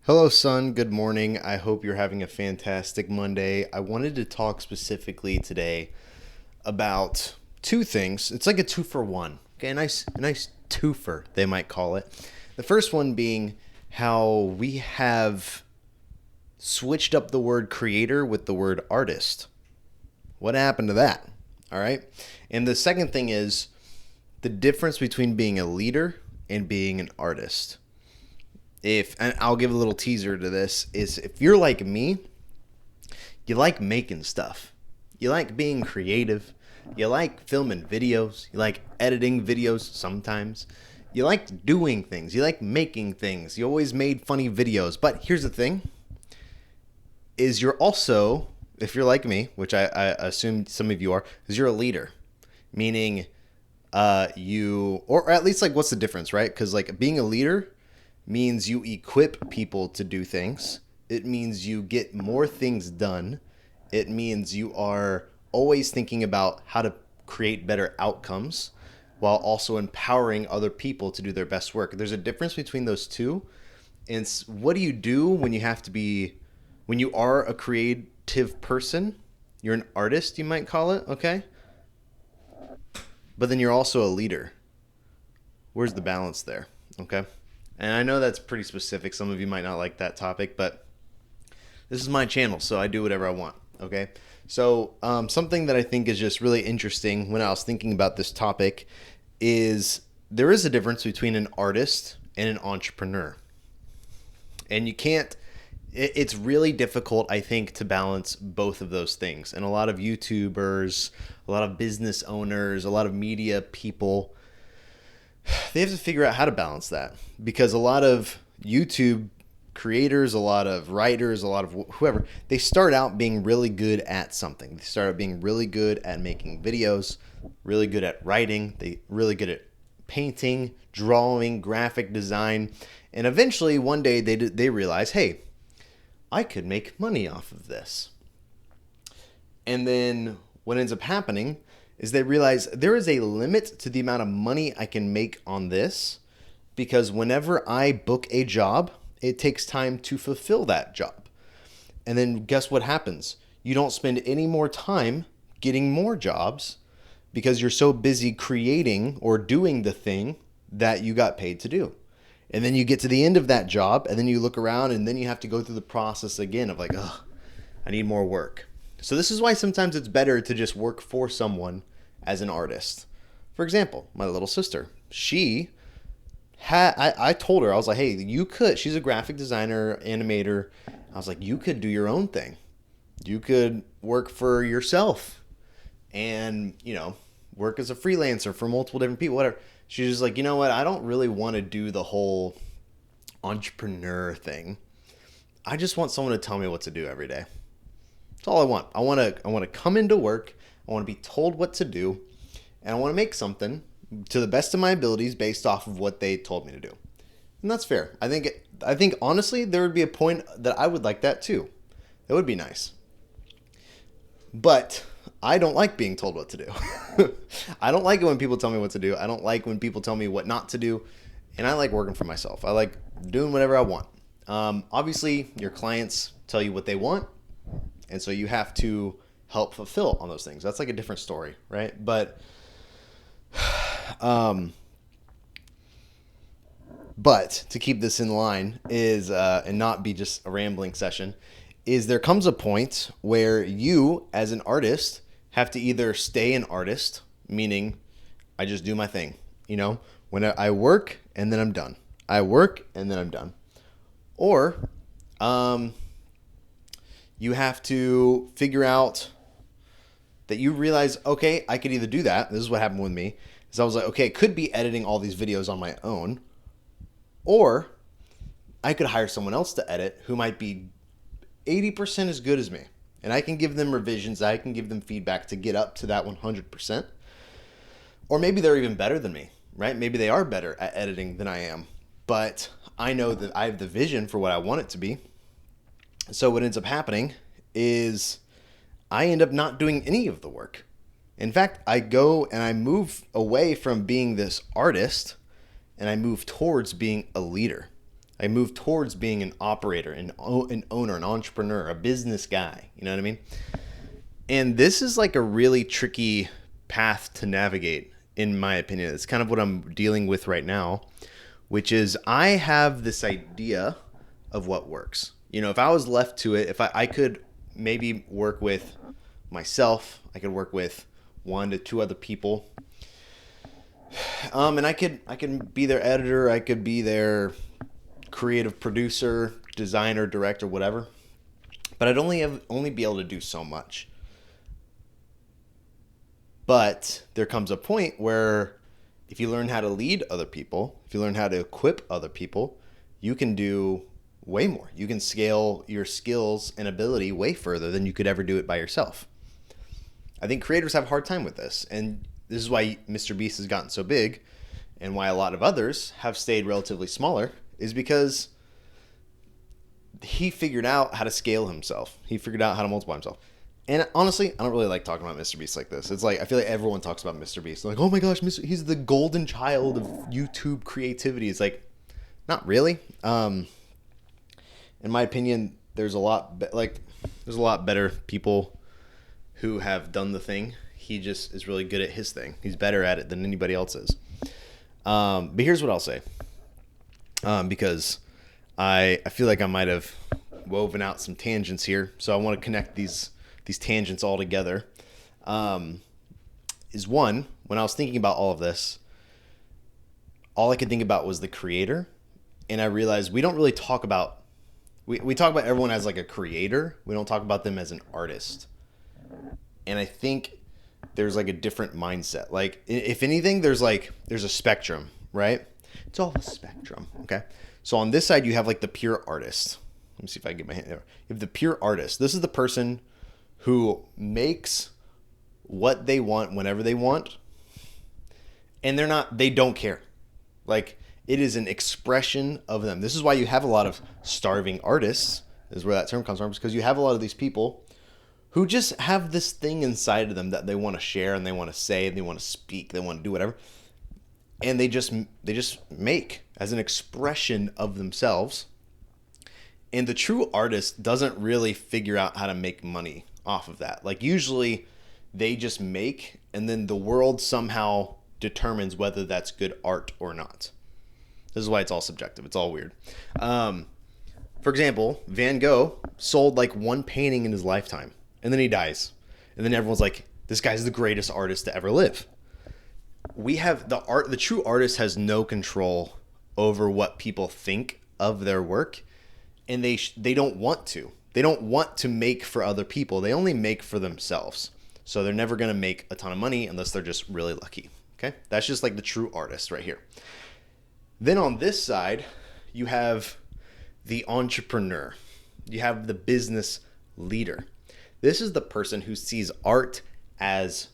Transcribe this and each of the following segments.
Hello, son. Good morning. I hope you're having a fantastic Monday. I wanted to talk specifically today about two things. It's like a two for one. Okay, a nice twofer, they might call it. The first one being how we have switched up the word creator with the word artist. What happened to that? All right. And the second thing is the difference between being a leader and being an artist. If and I'll give a little teaser to this, is if you're like me, you like making stuff. You like being creative. You like filming videos. You like editing videos sometimes. You like doing things. You like making things. You always made funny videos. But here's the thing is you're also, if you're like me, which I assume some of you are, is you're a leader. Meaning or at least like what's the difference, right? Because like being a leader means you equip people to do things. It means you get more things done. It means you are always thinking about how to create better outcomes while also empowering other people to do their best work. There's a difference between those two. And what do you do when when you are a creative person? You're an artist, you might call it, okay? But then you're also a leader. Where's the balance there? Okay. And I know that's pretty specific. Some of you might not like that topic, but this is my channel, so I do whatever I want. Okay. So something that I think is just really interesting when I was thinking about this topic is there is a difference between an artist and an entrepreneur. And you can't, it's really difficult, I think, to balance both of those things. And a lot of YouTubers, a lot of business owners, a lot of media people, they have to figure out how to balance that, because a lot of YouTube creators, a lot of writers, a lot of whoever, they start out being really good at something. They start out being really good at making videos, really good at writing, they really good at painting, drawing, graphic design, and eventually one day they realize, hey, I could make money off of this. And then what ends up happening is they realize there is a limit to the amount of money I can make on this, because whenever I book a job, it takes time to fulfill that job. And then guess what happens? You don't spend any more time getting more jobs because you're so busy creating or doing the thing that you got paid to do. And then you get to the end of that job and then you look around and then you have to go through the process again of like, oh, I need more work. So this is why sometimes it's better to just work for someone as an artist. For example, my little sister, I told her, I was like, hey, you could, she's a graphic designer, animator. I was like, you could do your own thing. You could work for yourself and, work as a freelancer for multiple different people, whatever. She's just like, you know what? I don't really want to do the whole entrepreneur thing. I just want someone to tell me what to do every day. That's all I want. I want to come into work. I want to be told what to do, and I want to make something to the best of my abilities based off of what they told me to do. And that's fair. I think honestly there would be a point that I would like that too. That would be nice. But I don't like being told what to do. I don't like it when people tell me what to do. I don't like when people tell me what not to do. And I like working for myself. I like doing whatever I want. Obviously, your clients tell you what they want. And so you have to help fulfill on those things. That's like a different story, right? But to keep this in line is and not be just a rambling session, is there comes a point where you as an artist have to either stay an artist, meaning I just do my thing, when I work and then I'm done. I work and then I'm done. Or you have to figure out that you realize, okay, I could either do that. This is what happened with me. Is I was like, okay, I could be editing all these videos on my own, or I could hire someone else to edit who might be 80% as good as me. And I can give them revisions. I can give them feedback to get up to that 100%. Or maybe they're even better than me, right? Maybe they are better at editing than I am. But I know that I have the vision for what I want it to be. So what ends up happening is I end up not doing any of the work. In fact, I go and I move away from being this artist and I move towards being a leader. I move towards being an operator, an owner, an entrepreneur, a business guy. You know what I mean? And this is like a really tricky path to navigate, in my opinion. It's kind of what I'm dealing with right now, which is I have this idea of what works. If I was left to it, if I could maybe work with myself, I could work with 1 to 2 other people. And I could be their editor, I could be their creative producer, designer, director, whatever. But I'd only be able to do so much. But there comes a point where if you learn how to lead other people, if you learn how to equip other people, you can do way more. You can scale your skills and ability way further than you could ever do it by yourself. I think creators have a hard time with this. And this is why Mr. Beast has gotten so big and why a lot of others have stayed relatively smaller, is because he figured out how to scale himself. He figured out how to multiply himself. And honestly, I don't really like talking about Mr. Beast like this. It's like, I feel like everyone talks about Mr. Beast. They're like, oh my gosh, he's the golden child of YouTube creativity. It's like, not really. In my opinion, there's a lot better people who have done the thing. He just is really good at his thing. He's better at it than anybody else is. But here's what I'll say. Because I feel like I might have woven out some tangents here. So I want to connect these tangents all together. Is one, when I was thinking about all of this, all I could think about was the creator. And I realized we don't really talk about, we talk about everyone as like a creator. We don't talk about them as an artist. And I think there's like a different mindset. Like, if anything, there's a spectrum, right? It's all a spectrum. Okay. So on this side, you have like the pure artist. Let me see if I can get my hand there. You have the pure artist. This is the person who makes what they want whenever they want. And they don't care. Like, it is an expression of them. This is why you have a lot of starving artists, is where that term comes from, because you have a lot of these people who just have this thing inside of them that they want to share and they want to say and they want to speak, they want to do whatever. And they just make as an expression of themselves. And the true artist doesn't really figure out how to make money off of that. Like, usually they just make, and then the world somehow determines whether that's good art or not. This is why it's all subjective. It's all weird. For example, Van Gogh sold like 1 painting in his lifetime, and then he dies. And then everyone's like, this guy's the greatest artist to ever live. We have the true artist has no control over what people think of their work, and they don't want to. They don't want to make for other people. They only make for themselves. So they're never going to make a ton of money unless they're just really lucky. Okay? That's just like the true artist right here. Then on this side, you have the entrepreneur. You have the business leader. This is the person who sees art as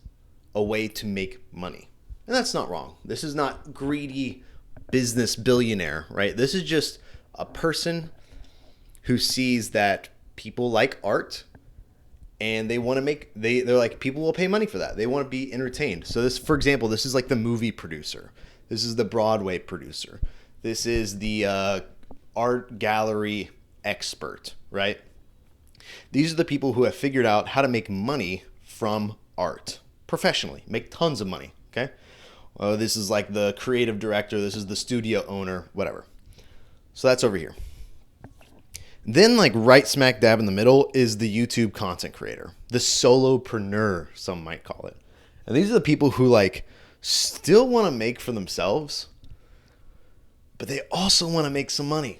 a way to make money. And that's not wrong. This is not greedy business billionaire, right? This is just a person who sees that people like art and they want to they're like, people will pay money for that. They want to be entertained. So this, for example, this is like the movie producer. This is the Broadway producer. This is the art gallery expert, right? These are the people who have figured out how to make money from art professionally, make tons of money, okay? This is like the creative director. This is the studio owner, whatever. So that's over here. Then, like, right smack dab in the middle is the YouTube content creator, the solopreneur, some might call it. And these are the people who like still want to make for themselves, but they also want to make some money.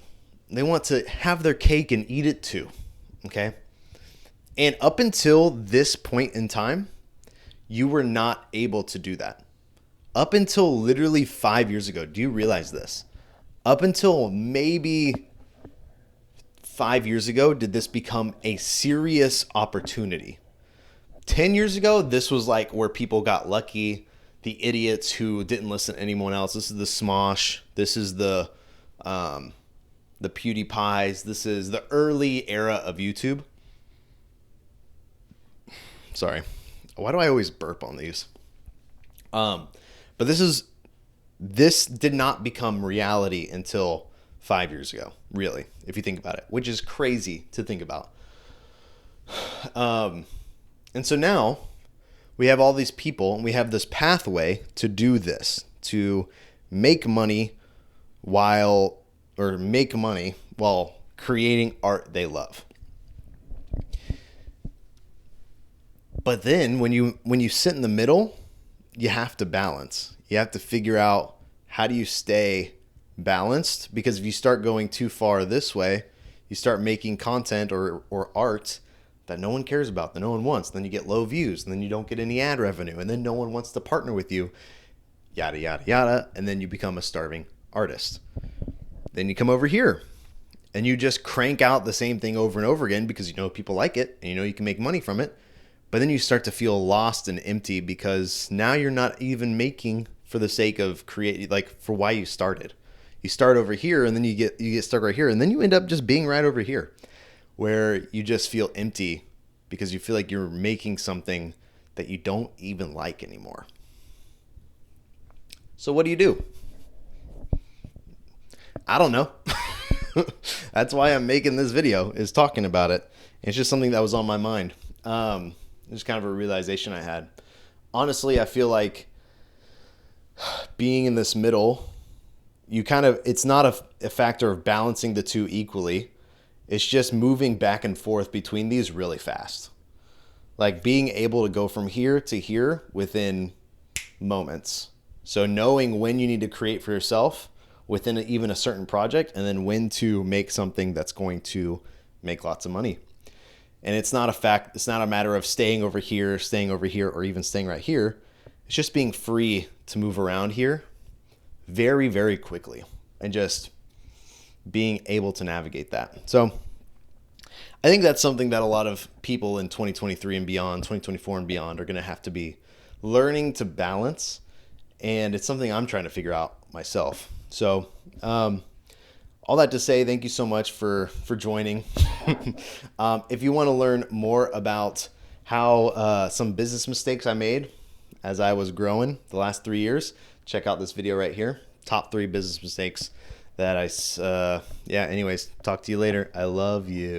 They want to have their cake and eat it too. Okay. And up until this point in time, you were not able to do that. Up until literally 5 years ago. Do you realize this? Up until maybe 5 years ago, did this become a serious opportunity. 10 years ago, this was like where people got lucky. The idiots who didn't listen to anyone else. This is the Smosh. This is the PewDiePies. This is the early era of YouTube. Sorry. Why do I always burp on these? But this did not become reality until 5 years ago, really, if you think about it, which is crazy to think about. And so now we have all these people and we have this pathway to do this, to make money while creating art they love. But then when you sit in the middle, you have to balance. You have to figure out, how do you stay balanced? Because if you start going too far this way, you start making content or art that no one cares about, that no one wants. Then you get low views, and then you don't get any ad revenue, and then no one wants to partner with you, yada, yada, yada. And then you become a starving artist. Then you come over here and you just crank out the same thing over and over again because you know people like it and you know you can make money from it. But then you start to feel lost and empty because now you're not even making for the sake of creating, like for why you started. You start over here and then you get stuck right here, and then you end up just being right over here where you just feel empty because you feel like you're making something that you don't even like anymore. So what do? I don't know. That's why I'm making this video, is talking about it. It's just something that was on my mind. It's kind of a realization I had. Honestly, I feel like being in this middle, it's not a factor of balancing the two equally. It's just moving back and forth between these really fast. Like being able to go from here to here within moments. So knowing when you need to create for yourself within even a certain project, and then when to make something that's going to make lots of money. And it's not a matter of staying over here, or even staying right here. It's just being free to move around here very, very quickly and just being able to navigate that. So I think that's something that a lot of people in 2023 and beyond, 2024 and beyond, are going to have to be learning to balance. And it's something I'm trying to figure out myself. So all that to say, thank you so much for joining. If you want to learn more about how some business mistakes I made as I was growing the last 3 years, check out this video right here. Top 3 business mistakes that anyways, talk to you later. I love you.